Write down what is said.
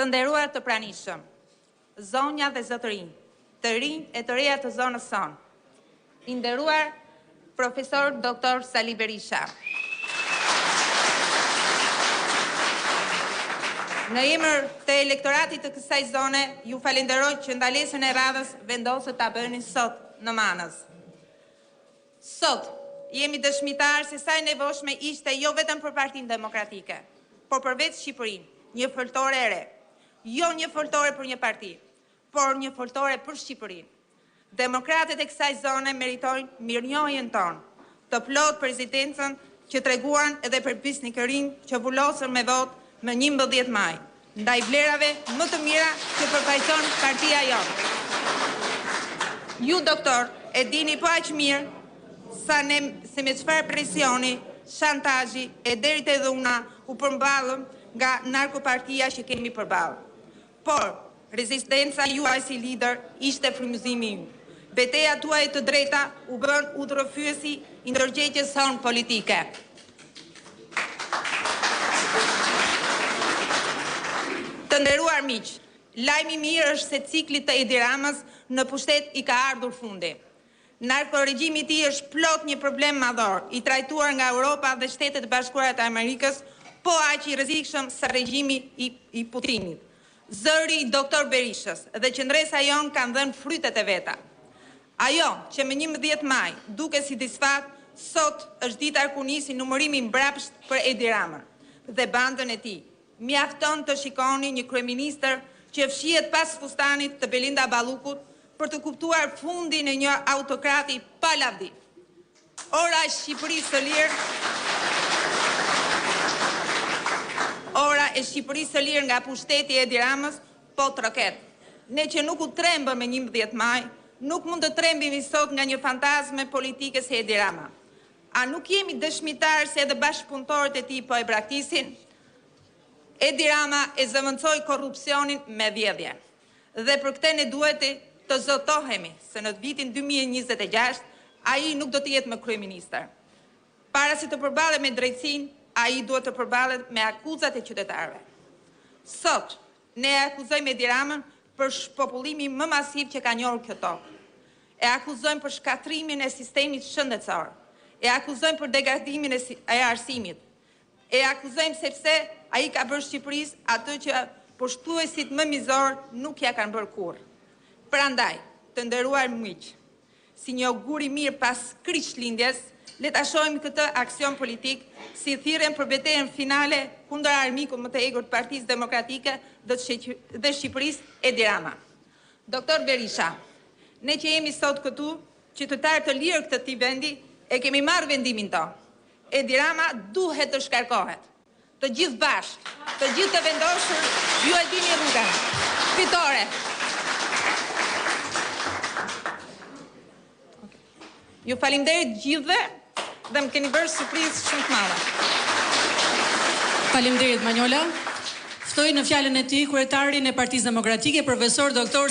Të nderuar të pranishëm, zonja dhe zotërinj, të rinj e të reja të zonës sonë, i nderuar profesor Dr. Sali Berisha. Në emër të elektoratit të kësaj zone, ju falenderoj që ndalesën e radhës vendosët ta bëni sot në Manës. Sot, jemi dëshmitar se sa e nevojshme ishte jo vetëm për Partinë Demokratike, por për vetë Shqipërinë, një foltore e re. Jo një foltore për një parti, por një foltore për Shqipërinë. Demokratët e kësaj zone meritojnë mirënjohjen tonë, të plot presidencën që treguan edhe për bisnikërinë që vullosën me votë më 11 maj, ndaj vlerave më të mira që përfaqëson partia jonë. Ju, doktor, e dini po aq mirë se me çfarë presioni, shantazhi e deri te dhuna u përmballëm nga narkopartia që kemi përballë. Por, rezistenca juaj si lider ishte frymëzimi ju. Betejat tuaj të drejta u bën udhërrëfyesi i ndërgjegjës sonë politike. Të nderuar miq, lajmi i mirë është se cikli të Edi Ramës në pushtet i ka ardhur fundi. Narkoregjimi i tij është plot një problem madhor, i trajtuar nga Europa dhe Shtetet e Bashkuara të Amerikës, po aq i rrezikshëm sa regjimi i Putinit. Zëri i doktor Berishës dhe qendresa jonë kanë dhënë frytet e veta. Ajo që më 11 maj duke si disfat, sot është dita ku nisi numërimi mbrapsht për Edi Ramën dhe bandën e tij. Mjafton të shikoni një kryeministër që fshihet pas fustanit të Belinda Ballukut për të kuptuar fundin e një autokrati pa lavdi. Ora e Shqipërisë së lirë, së lirë nga pushteti Edi Ramës, po troket. Ne që nuk u trembëm me 11 maj, nuk mund të trembemi sot nga një fantazme politike si Edi Rama. A nuk jemi dëshmitar se edhe bashkëpunëtorët e tij po e braktisin? Edi Rama e zëvendësoi korrupsionin me vjedhje. Dhe për këtë ne duhet të zotohemi se në vitin 2026 ai nuk do të jetë më kryeministër. Para se të përballet me drejtsinë, ai duhet të përballet me akuzat e qytetarëve. Sot, ne akuzojmë Edi Ramën për shpopullimin më masiv që ka njohur kjo tokë. E akuzojmë për shkatrimin e sistemit shëndetësor. E akuzojmë për degradimin e arsimit. E akuzojmë sepse ai ka bërë Shqipërisë atë që poshtuesit më mizor nuk ja kanë bërë kurrë. Prandaj, të nderuar miq, si një augur i mirë pas Krishtlindjes, le ta shohim këtë aksion politik si thirrjen për betejën finale kundër armikut më të egur të Partisë Demokratike dhe Shqipërisë, Edi Rama. Doktor Berisha, ne që jemi sot këtu, qytetarë të lirë këtë tij vendi, e kemi marrë vendimin tonë. Edi Rama duhet të shkarkohet. Të gjithë bashkë, të gjithë të vendosur, ju e dini rrugën. Fitore. Ju falimderit gjithëve dhe më keni bërë surprizë shumë të madhe. Faleminderit Manjola. Ftoj në fjalën e tij kryetarin e Partisë Demokratike, profesor doktor